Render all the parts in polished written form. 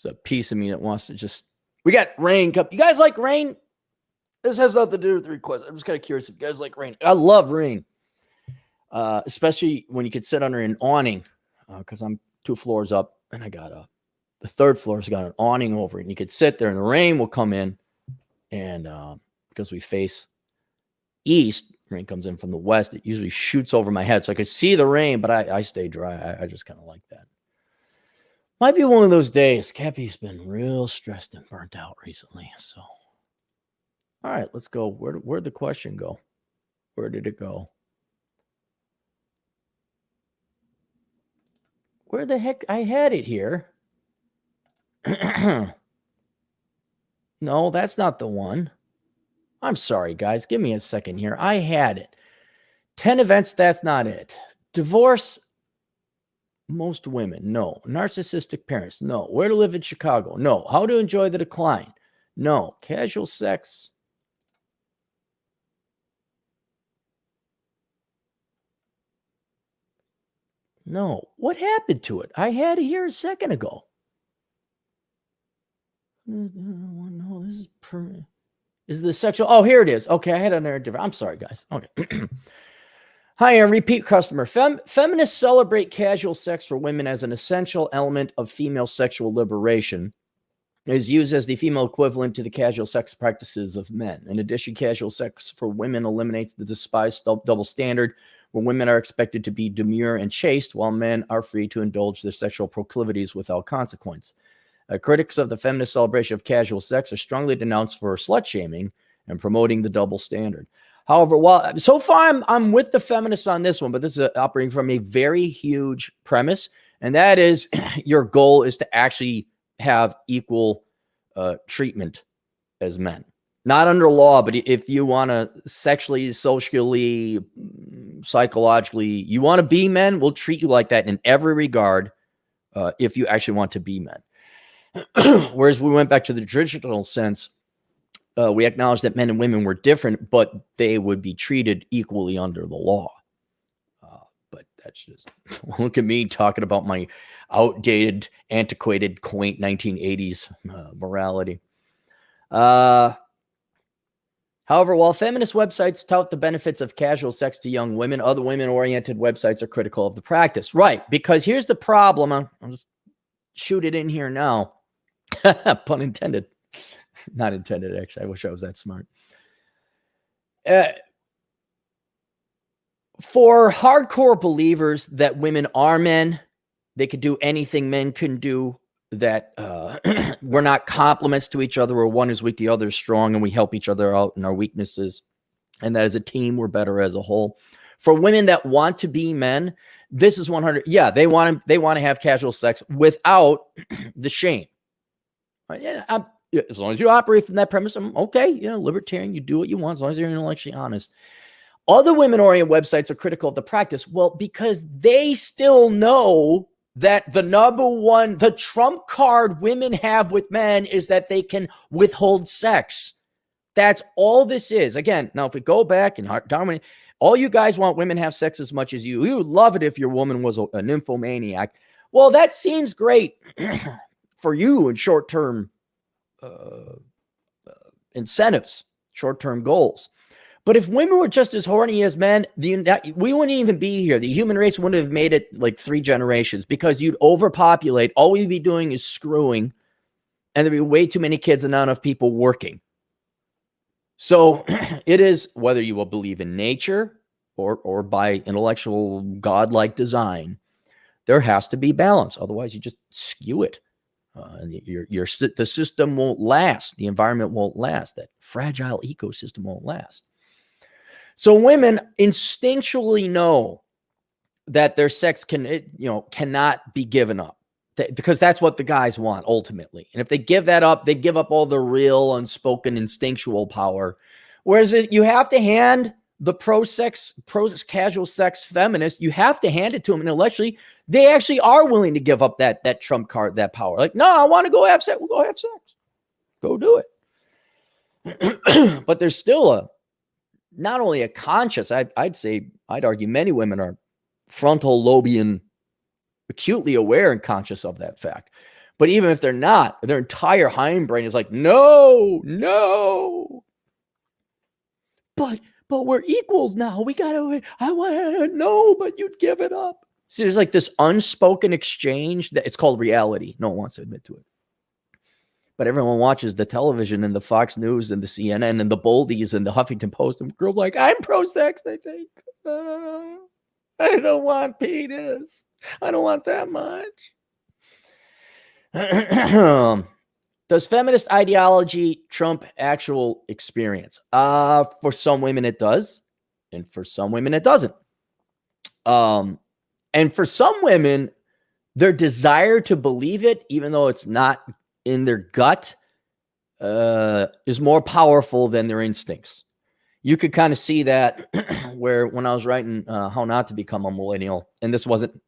a piece of me that wants to just, we got rain. You guys like rain? This has nothing to do with the request. I'm just kind of curious if you guys like rain. I love rain, especially when you could sit under an awning, because I'm 2 floors up and I got the 3rd floor's got an awning over it, and you could sit there and the rain will come in, and because we face east, rain comes in from the west, it usually shoots over my head, so I could see the rain, but I stay dry. I just kind of like that. Might be one of those days. Cappy's been real stressed and burnt out recently, so. All right, let's go. Where'd the question go? Where did it go? Where the heck? I had it here. No, that's not the one. I'm sorry, guys. Give me a second here. I had it. 10 events, that's not it. Divorce most women, no. Narcissistic parents, no. Where to live in Chicago, no. How to enjoy the decline, no. Casual sex. No. What happened to it? I had it here a second ago. No, this is permanent. Is the sexual? Oh, here it is. Okay, I had another different. I'm sorry, guys. Okay. Hi, I'm repeat customer. Feminists celebrate casual sex for women as an essential element of female sexual liberation. It is used as the female equivalent to the casual sex practices of men. In addition, casual sex for women eliminates the despised double standard where women are expected to be demure and chaste while men are free to indulge their sexual proclivities without consequence. Critics of the feminist celebration of casual sex are strongly denounced for slut-shaming and promoting the double standard. However, while so far I'm with the feminists on this one, but this is operating from a very huge premise, and that is your goal is to actually have equal treatment as men. Not under law, but if you want to sexually, socially, psychologically, you want to be men, we'll treat you like that in every regard if you actually want to be men. Whereas we went back to the traditional sense, we acknowledge that men and women were different, but they would be treated equally under the law. But that's just, look at me talking about my outdated, antiquated, quaint 1980s morality. However, while feminist websites tout the benefits of casual sex to young women, other women-oriented websites are critical of the practice. Right, because here's the problem. I'll just shoot it in here now. Pun intended. Not intended, actually. I wish I was that smart. For hardcore believers that women are men, they could do anything men can do, that we're not complements to each other, where one is weak, the other is strong, and we help each other out in our weaknesses, and that as a team, we're better as a whole. For women that want to be men, this is 100. Yeah, they want to have casual sex without the shame. Yeah, as long as you operate from that premise, I'm okay. Libertarian, you do what you want as long as you're intellectually honest. Other women-oriented websites are critical of the practice. Well, because they still know that the number one, the trump card women have with men is that they can withhold sex. That's all this is. Again, now if we go back and dominate, all you guys want women have sex as much as you. You would love it if your woman was a nymphomaniac. Well, that seems great for you in short-term incentives, short-term goals. But if women were just as horny as men, we wouldn't even be here. The human race wouldn't have made it like 3 generations, because you'd overpopulate. All we'd be doing is screwing, and there'd be way too many kids and not enough people working. So it is, whether you will believe in nature or by intellectual godlike design, there has to be balance. Otherwise, you just skew it. And the system won't last. The environment won't last. That fragile ecosystem won't last. So women instinctually know that their sex cannot be given up, because that's what the guys want ultimately. And if they give that up, they give up all the real unspoken instinctual power. Whereas you have to hand the pro casual sex feminist, you have to hand it to them intellectually. They actually are willing to give up that trump card, that power. Like, no, I want to go have sex. We'll go have sex. Go do it. But there's still not only a conscious, I'd argue many women are frontal lobian, acutely aware and conscious of that fact. But even if they're not, their entire hindbrain is like, no. But we're equals now. We gotta. I want to know, but you'd give it up. See, there's like this unspoken exchange that it's called reality. No one wants to admit to it. But everyone watches the television and the Fox News and the CNN and the Boldies and the Huffington Post. And girls like, I'm pro-sex, I think. I don't want penis. I don't want that much. Does feminist ideology trump actual experience? For some women it does, and for some women it doesn't. And for some women, their desire to believe it, even though it's not in their gut, is more powerful than their instincts. You could kind of see that where when I was writing How Not to Become a Millennial, and this wasn't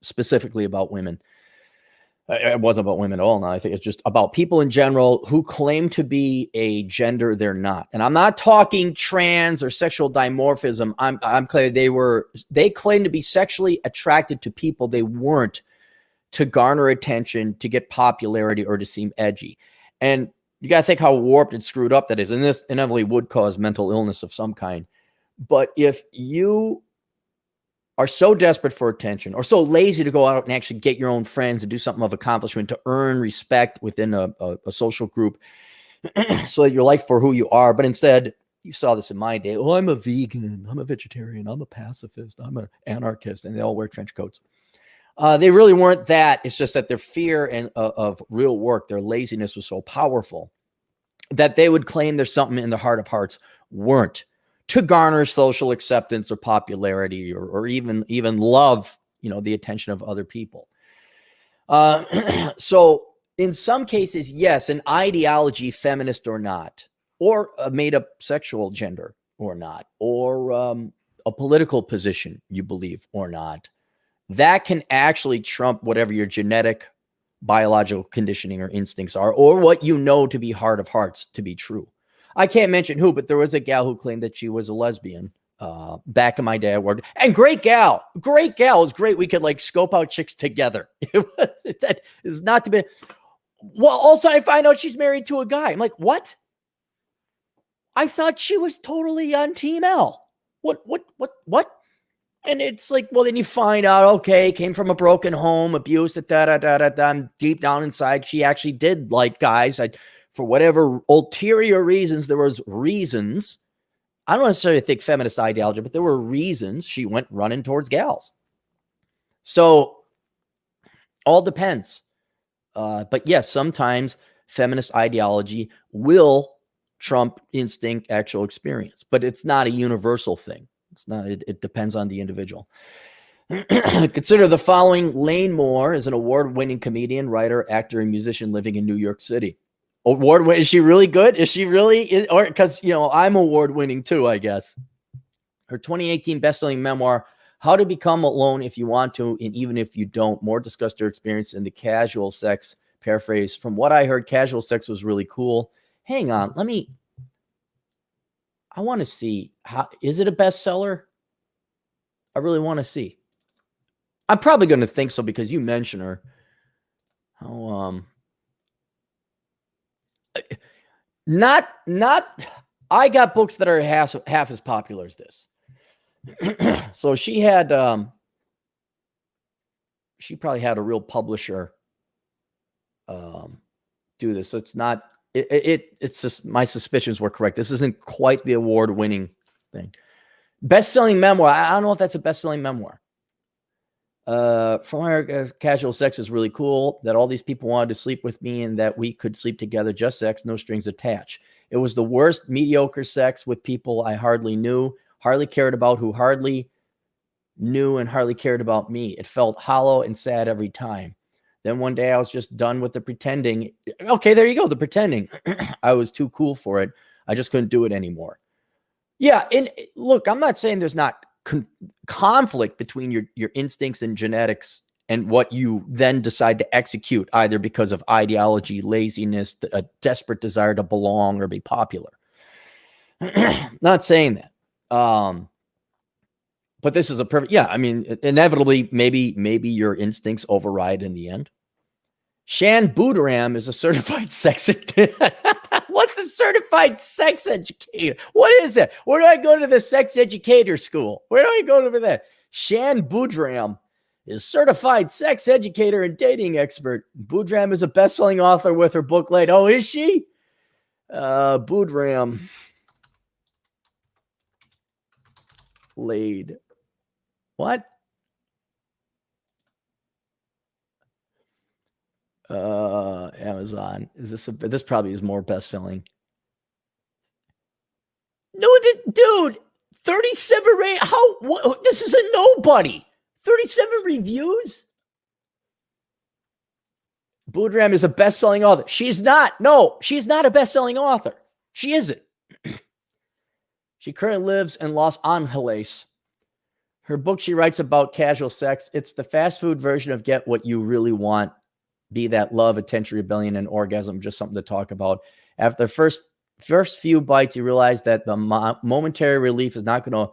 specifically about women. It wasn't about women at all. Now I think it's just about people in general who claim to be a gender they're not. And I'm not talking trans or sexual dimorphism. I'm clear they claim to be sexually attracted to people they weren't, to garner attention, to get popularity, or to seem edgy. And you got to think how warped and screwed up that is. And this inevitably would cause mental illness of some kind. But if you are so desperate for attention or so lazy to go out and actually get your own friends and do something of accomplishment to earn respect within a social group so that you're liked for who you are, but instead, you saw this in my day, I'm a vegan, I'm a vegetarian, I'm a pacifist, I'm an anarchist, and they all wear trench coats. They really weren't that. It's just that their fear of real work, their laziness was so powerful that they would claim there's something in the heart of hearts weren't, to garner social acceptance or popularity or even love, the attention of other people. So in some cases, yes, an ideology, feminist or not, or a made-up sexual gender or not, or a political position you believe or not, that can actually trump whatever your genetic, biological conditioning or instincts are, or what you know to be heart of hearts to be true. I can't mention who, but there was a gal who claimed that she was a lesbian back in my day at work. And great gal. It was great. We could like scope out chicks together. That is not to be. Well, also I find out she's married to a guy. I'm like, what? I thought she was totally on Team L. What? And it's like, well, then you find out, okay, came from a broken home, abused, and deep down inside, she actually did like guys. For whatever ulterior reasons, there was reasons. I don't necessarily think feminist ideology, but there were reasons she went running towards gals. So all depends. But yes, sometimes feminist ideology will trump instinct, actual experience, but it's not a universal thing. It's not. It depends on the individual. Consider the following. Lane Moore is an award-winning comedian, writer, actor, and musician living in New York City. Award-winning? Is she really good? Is she really? Or because I'm award-winning too, I guess. Her 2018 best-selling memoir, How to Become Alone If You Want to, and Even If You Don't, Moore discussed her experience in the casual sex. Paraphrase: from what I heard, casual sex was really cool. Hang on, I want to see, is it a bestseller? I really want to see. I'm probably going to think so because you mention her. Not. I got books that are half as popular as this. So she had, she probably had a real publisher do this. So it's not. It's just my suspicions were correct. This isn't quite the award-winning thing. Best-selling memoir. I don't know if that's a best-selling memoir. From her, casual sex is really cool. That all these people wanted to sleep with me and that we could sleep together, just sex, no strings attached. It was the worst, mediocre sex with people I hardly knew, hardly cared about, who hardly knew and hardly cared about me. It felt hollow and sad every time. Then one day I was just done with the pretending. Okay, there you go, the pretending. I was too cool for it. I just couldn't do it anymore. Yeah, and look, I'm not saying there's not conflict between your instincts and genetics and what you then decide to execute, either because of ideology, laziness, a desperate desire to belong or be popular. Not saying that. But this is a perfect, yeah, I mean, inevitably, maybe your instincts override in the end. Shan Boudram is a certified sex educator. What's a certified sex educator? What is it? Where do I go to the sex educator school? Where do I go to that? Shan Boudram is certified sex educator and dating expert. Boudram is a best-selling author with her book Laid. Oh, is she? Boudram Laid. What? Amazon. Is this probably is more best-selling? No, dude, 37 rate. This is a nobody. 37 reviews. Boudram is a best-selling author. She's not. No, she's not a best-selling author. She isn't. She currently lives in Los Angeles. Her book she writes about casual sex. It's the fast food version of Get What You Really Want. Be that love, attention, rebellion, and orgasm. Just something to talk about. After the first few bites, you realize that the momentary relief is not going to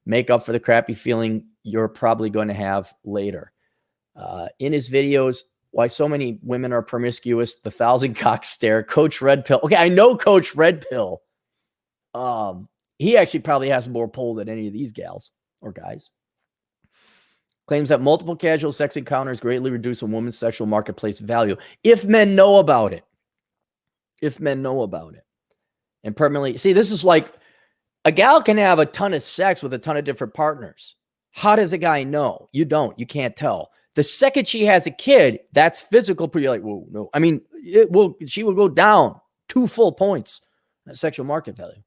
make up for the crappy feeling you're probably going to have later. In his videos, why so many women are promiscuous, the 1,000 cock stare, Coach Red Pill. Okay, I know Coach Red Pill. He actually probably has more pull than any of these gals or guys. Claims that multiple casual sex encounters greatly reduce a woman's sexual marketplace value if men know about it. If men know about it. And permanently, see, this is like a gal can have a ton of sex with a ton of different partners. How does a guy know? You don't. You can't tell. The second she has a kid, that's physical. You're like, whoa, no. I mean, she will go down 2 full points in sexual market value.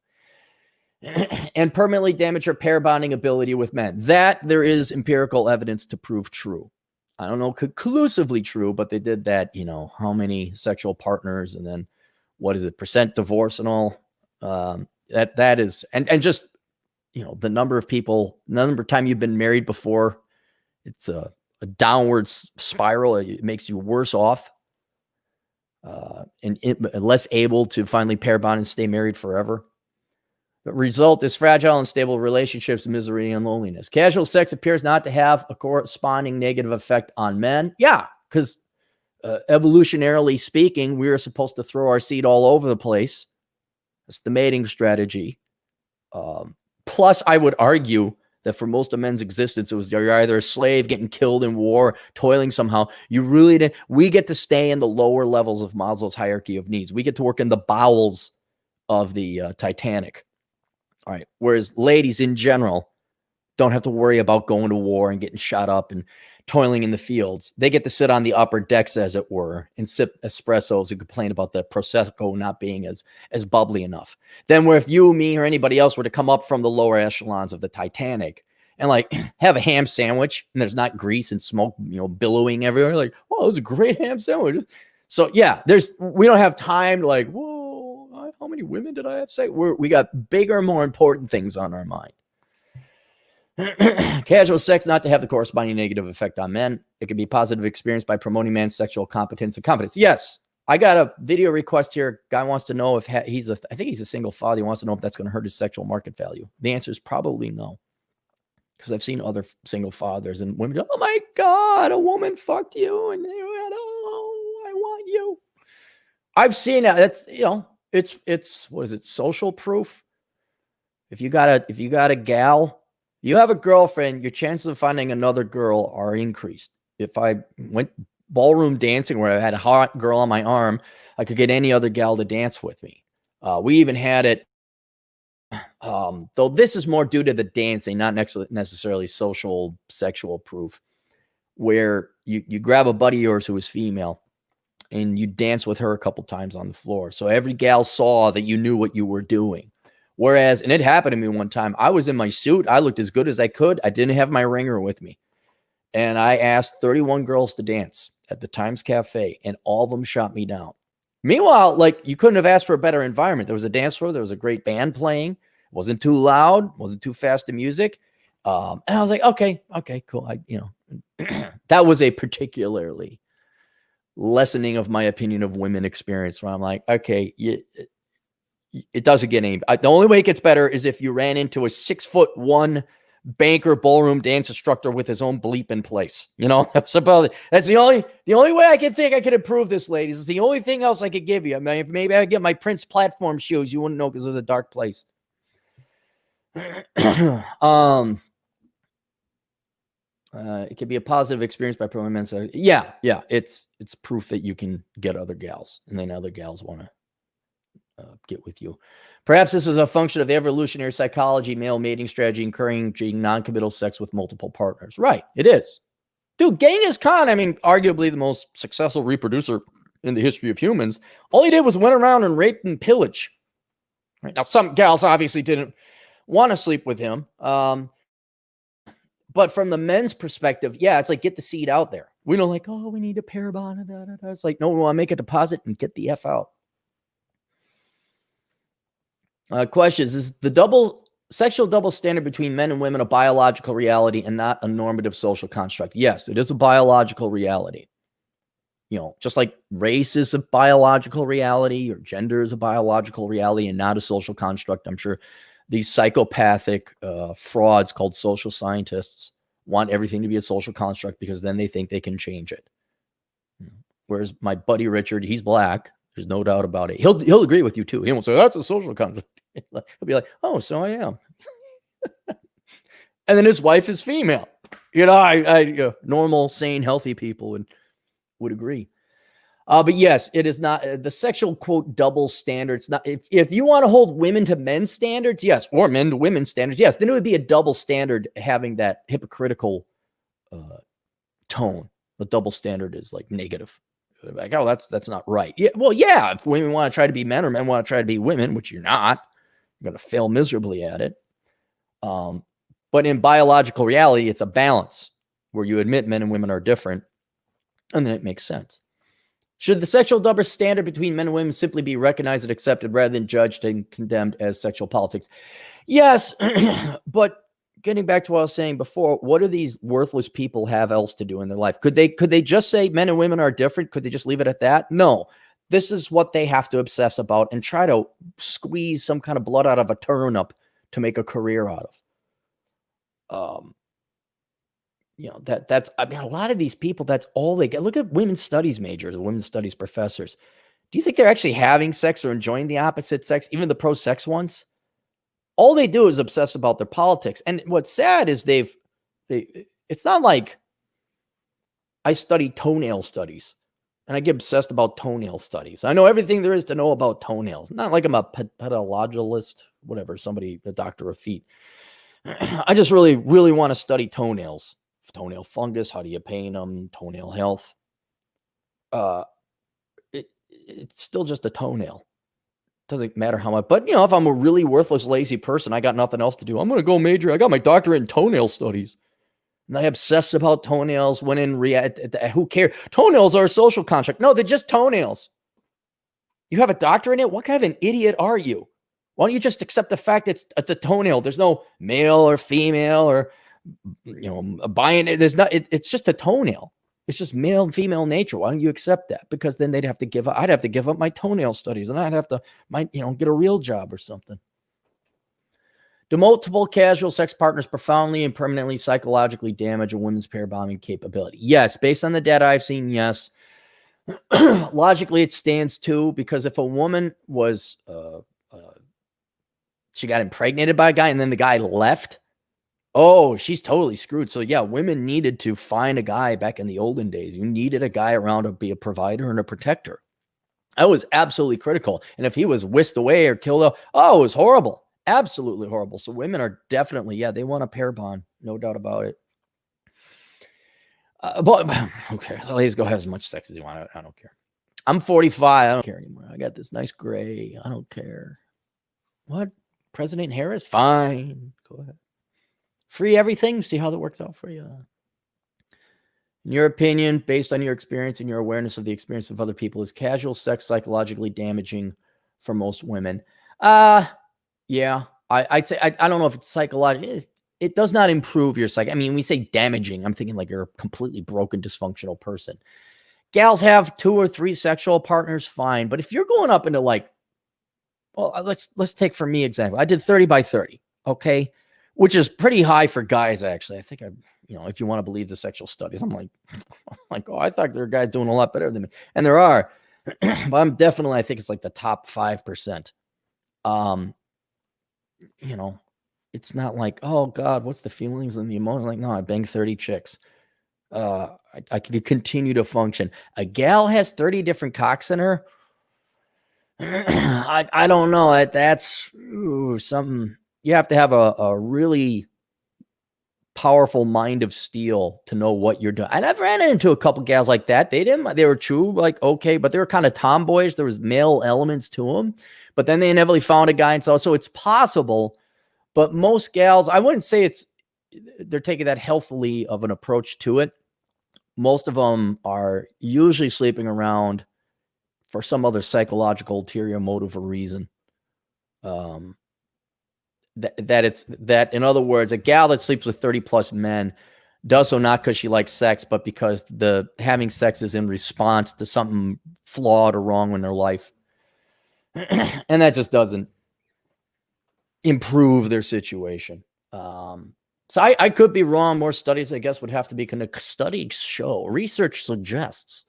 And permanently damage her pair bonding ability with men. That there is empirical evidence to prove true. I don't know conclusively true, but they did that, how many sexual partners and then what is it, percent divorce and all. That is, and just, the number of people, the number of time you've been married before, it's a downward spiral. It makes you worse off and less able to finally pair bond and stay married forever. The result is fragile and stable relationships, misery, and loneliness. Casual sex appears not to have a corresponding negative effect on men. Yeah, because evolutionarily speaking, we are supposed to throw our seed all over the place. That's the mating strategy. Plus, I would argue that for most of men's existence, it was you're either a slave, getting killed in war, toiling somehow. You really didn't. We get to stay in the lower levels of Maslow's hierarchy of needs. We get to work in the bowels of the Titanic. All right. Whereas ladies in general don't have to worry about going to war and getting shot up and toiling in the fields. They get to sit on the upper decks, as it were, and sip espressos and complain about the Prosecco not being as bubbly enough. Then where if you, me, or anybody else were to come up from the lower echelons of the Titanic and like have a ham sandwich and there's not grease and smoke, billowing everywhere, like, oh, it was a great ham sandwich. So yeah, we don't have time to like, whoa, how many women did I have sex? We got bigger, more important things on our mind. Casual sex not to have the corresponding negative effect on men. It can be a positive experience by promoting man's sexual competence and confidence. Yes, I got a video request here. Guy wants to know if I think he's a single father. He wants to know if that's going to hurt his sexual market value. The answer is probably no. Because I've seen other single fathers and women go, oh my God, a woman fucked you. And oh, I want you. I've seen that. That's, it's what is it? Social proof. If you got a gal, you have a girlfriend, your chances of finding another girl are increased. If I went ballroom dancing where I had a hot girl on my arm, I could get any other gal to dance with me. We even had it, though this is more due to the dancing, not necessarily social sexual proof, where you grab a buddy of yours who is female and you dance with her a couple times on the floor. So every gal saw that you knew what you were doing. Whereas, and it happened to me one time, I was in my suit. I looked as good as I could. I didn't have my ringer with me. And I asked 31 girls to dance at the Times Cafe, and all of them shot me down. Meanwhile, like, you couldn't have asked for a better environment. There was a dance floor. There was a great band playing. It wasn't too loud. Wasn't too fast the music. And I was like, okay, cool. That was a particularly lessening of my opinion of women experience where I'm like, okay, it doesn't get any. The only way it gets better is if you ran into a 6'1" banker, ballroom dance instructor with his own bleep in place. You know, that's about it. That's the only way I can think I could improve this, ladies. It's the only thing else I could give you. I mean, if maybe I get my Prince platform shoes, you wouldn't know because it was a dark place. It could be a positive experience by promoting men's. Yeah. It's proof that you can get other gals, and then other gals want to get with you. Perhaps this is a function of the evolutionary psychology, male mating strategy, encouraging non-committal sex with multiple partners. Right, it is. Dude, Genghis Khan, I mean, arguably the most successful reproducer in the history of humans, all he did was went around and raped and pillage. Right? Now, some gals obviously didn't want to sleep with him. But from the men's perspective, yeah, it's like, get the seed out there. We don't like, oh, we need a pair bond. It's like, no, we want to make a deposit and get the F out. Questions: is the sexual double standard between men and women a biological reality and not a normative social construct? Yes, it is a biological reality. You know, just like race is a biological reality, or gender is a biological reality and not a social construct. I'm sure these psychopathic frauds called social scientists want everything to be a social construct because then they think they can change it. Whereas my buddy Richard, he's black. There's no doubt about it. He'll agree with you too. He won't say that's a social construct. He'll be like, oh, so I am. And then his wife is female. You know, I normal, sane, healthy people would agree. But yes, it is not the sexual quote double standards. Not if you want to hold women to men's standards, yes, or men to women's standards, yes, then it would be a double standard having that hypocritical tone. The double standard is like negative. Like, oh, that's not right. Yeah, well, yeah. If women want to try to be men or men want to try to be women, which you're not, you're going to fail miserably at it. But in biological reality, it's a balance where you admit men and women are different, and then it makes sense. Should the sexual double standard between men and women simply be recognized and accepted rather than judged and condemned as sexual politics? Yes, but getting back to what I was saying before, what do these worthless people have else to do in their life? Could they just say men and women are different? Could they just leave it at that? No. This is what they have to obsess about and try to squeeze some kind of blood out of a turnip to make a career out of. You know, that's, I mean, a lot of these people, that's all they get. Look at women's studies majors or women's studies professors. Do you think they're actually having sex or enjoying the opposite sex, even the pro-sex ones? All they do is obsess about their politics. And what's sad is it's not like I study toenail studies and I get obsessed about toenail studies. I know everything there is to know about toenails. Not like I'm a pedologist, whatever, a doctor of feet. I just really, really want to study toenails. Toenail fungus, how do you paint them, toenail health. It's still just a toenail. Doesn't matter how much, but you know, if I'm a really worthless, lazy person, I got nothing else to do. I'm going to go major. I got my doctorate in toenail studies. And I obsess about toenails when who cares? Toenails are a social construct. No, they're just toenails. You have a doctorate in it? What kind of an idiot are you? Why don't you just accept the fact that it's a toenail? There's no male or female or, you know, buying it. There's not, it's just a toenail. It's just male and female nature. Why don't you accept that? Because then I'd have to give up my toenail studies and I'd have to, get a real job or something. Do multiple casual sex partners profoundly and permanently psychologically damage a woman's pair bonding capability? Yes. Based on the data I've seen, yes. Logically, it stands too, because if a woman was, she got impregnated by a guy and then the guy left, oh, she's totally screwed. So yeah, women needed to find a guy back in the olden days. You needed a guy around to be a provider and a protector. That was absolutely critical. And if he was whisked away or killed, oh, it was horrible. Absolutely horrible. So women are definitely, they want a pair bond. No doubt about it. But okay, ladies, go have as much sex as you want. I don't care. I'm 45. I don't care anymore. I got this nice gray. I don't care. What? President Harris? Fine. Go ahead. Free everything. See how that works out for you. In your opinion, based on your experience and your awareness of the experience of other people, is casual sex psychologically damaging for most women? Yeah. I'd say, I don't know if it's psychological. It does not improve your psyche. I mean, when we say damaging, I'm thinking like you're a completely broken, dysfunctional person. Gals have 2 or 3 sexual partners, fine. But if you're going up into like, well, let's take for me example. I did 30 by 30. Okay. which is pretty high for guys, actually. I think if you want to believe the sexual studies, I'm like, oh, I thought there were guys doing a lot better than me. And there are, but I think it's like the top 5%. It's not like, oh God, what's the feelings and the emotion? Like, no, I banged 30 chicks. I could continue to function. A gal has 30 different cocks in her. I don't know. That's something. You have to have a really powerful mind of steel to know what you're doing. And I've ran into a couple gals like that. They were true, like, okay, but they were kind of tomboys. There was male elements to them, but then they inevitably found a guy. And so it's possible, but most gals, I wouldn't say they're taking that healthily of an approach to it. Most of them are usually sleeping around for some other psychological ulterior motive or reason. That in other words, a gal that sleeps with 30 plus men does so not because she likes sex, but because the having sex is in response to something flawed or wrong in their life. And that just doesn't improve their situation. So I could be wrong. More studies, I guess, would have to be studies show. Research suggests.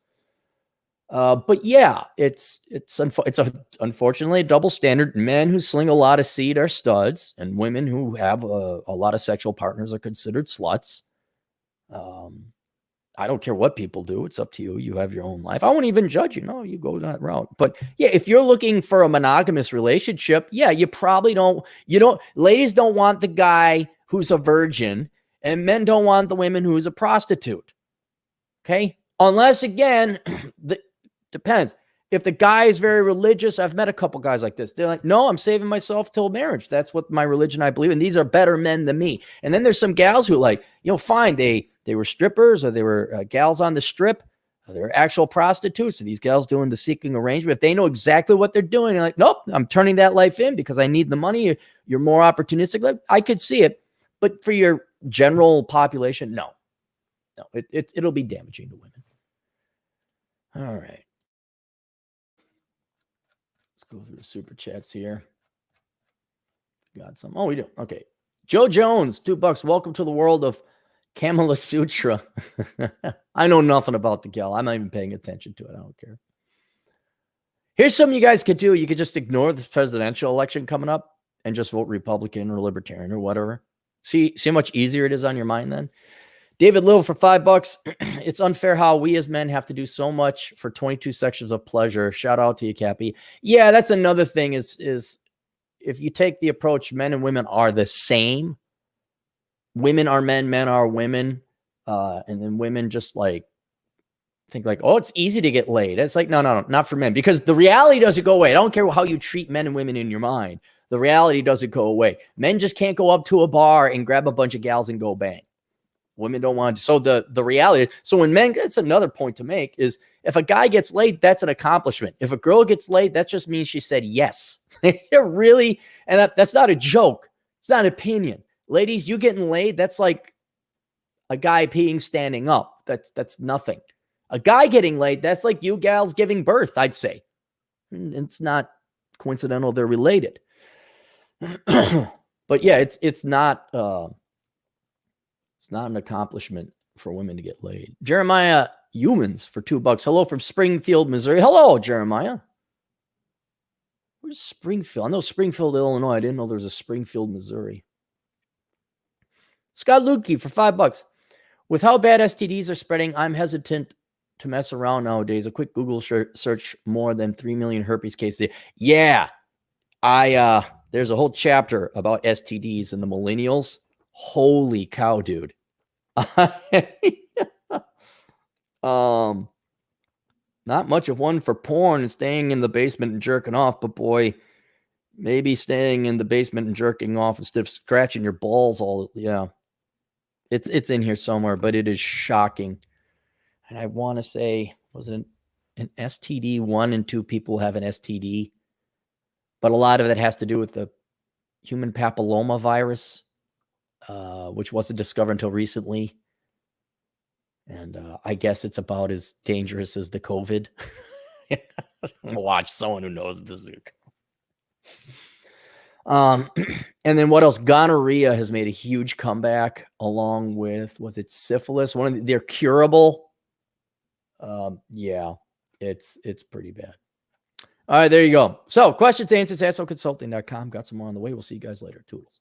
But yeah, it's unfortunately a double standard. Men who sling a lot of seed are studs, and women who have a lot of sexual partners are considered sluts. I don't care what people do. It's up to you. You have your own life. I won't even judge you. No, you go that route. But yeah, if you're looking for a monogamous relationship, yeah, you probably ladies don't want the guy who's a virgin, and men don't want the women who's a prostitute. Okay. Unless, again, depends. If the guy is very religious, I've met a couple guys like this. They're like, no, I'm saving myself till marriage. That's what my religion I believe in. These are better men than me. And then there's some gals who fine. They were strippers, or they were gals on the strip. They were actual prostitutes. So these gals doing the seeking arrangement. If they know exactly what they're doing, they're like, nope, I'm turning that life in because I need the money. You're more opportunistic. I could see it. But for your general population, no, it'll be damaging to women. All right. Let's go through the super chats here. Got some. Oh, we do. Okay. Joe Jones, $2. Welcome to the world of Kamala Sutra. I know nothing about the gal. I'm not even paying attention to it. I don't care. Here's something you guys could do. You could just ignore this presidential election coming up and just vote Republican or Libertarian or whatever. See how much easier it is on your mind then? David Little for $5. It's unfair how we as men have to do so much for 22 sections of pleasure. Shout out to you, Cappy. Yeah, that's another thing is if you take the approach men and women are the same, women are men, men are women, and then women just think oh, it's easy to get laid. It's like, no, not for men, because the reality doesn't go away. I don't care how you treat men and women in your mind. The reality doesn't go away. Men just can't go up to a bar and grab a bunch of gals and go bang. Women don't want to. So the reality, so when men, that's another point to make, is if a guy gets laid, that's an accomplishment. If a girl gets laid, that just means she said yes. Really, and that's not a joke. It's not an opinion. Ladies, you getting laid, that's like a guy peeing standing up. That's nothing. A guy getting laid, that's like you gals giving birth, I'd say. It's not coincidental they're related. But yeah, it's not an accomplishment for women to get laid. Jeremiah Humans for $2. Hello from Springfield, Missouri. Hello, Jeremiah. Where's Springfield? I know Springfield, Illinois. I didn't know there was a Springfield, Missouri. Scott Lukey for $5. With how bad STDs are spreading, I'm hesitant to mess around nowadays. A quick Google search, more than 3 million herpes cases. Yeah, there's a whole chapter about STDs and the millennials. Holy cow, dude. Not much of one for porn and staying in the basement and jerking off, but boy, maybe staying in the basement and jerking off instead of scratching your balls all. Yeah. It's in here somewhere, but it is shocking. And I want to say, was it an STD? 1 in 2 people have an STD, but a lot of it has to do with the human papilloma virus, which wasn't discovered until recently. And I guess it's about as dangerous as the COVID. Watch someone who knows this. And then what else? Gonorrhea has made a huge comeback along with, was it syphilis? They're curable. Yeah, it's pretty bad. All right, there you go. So questions, answers, ASOconsulting.com. Got some more on the way. We'll see you guys later. Toodles.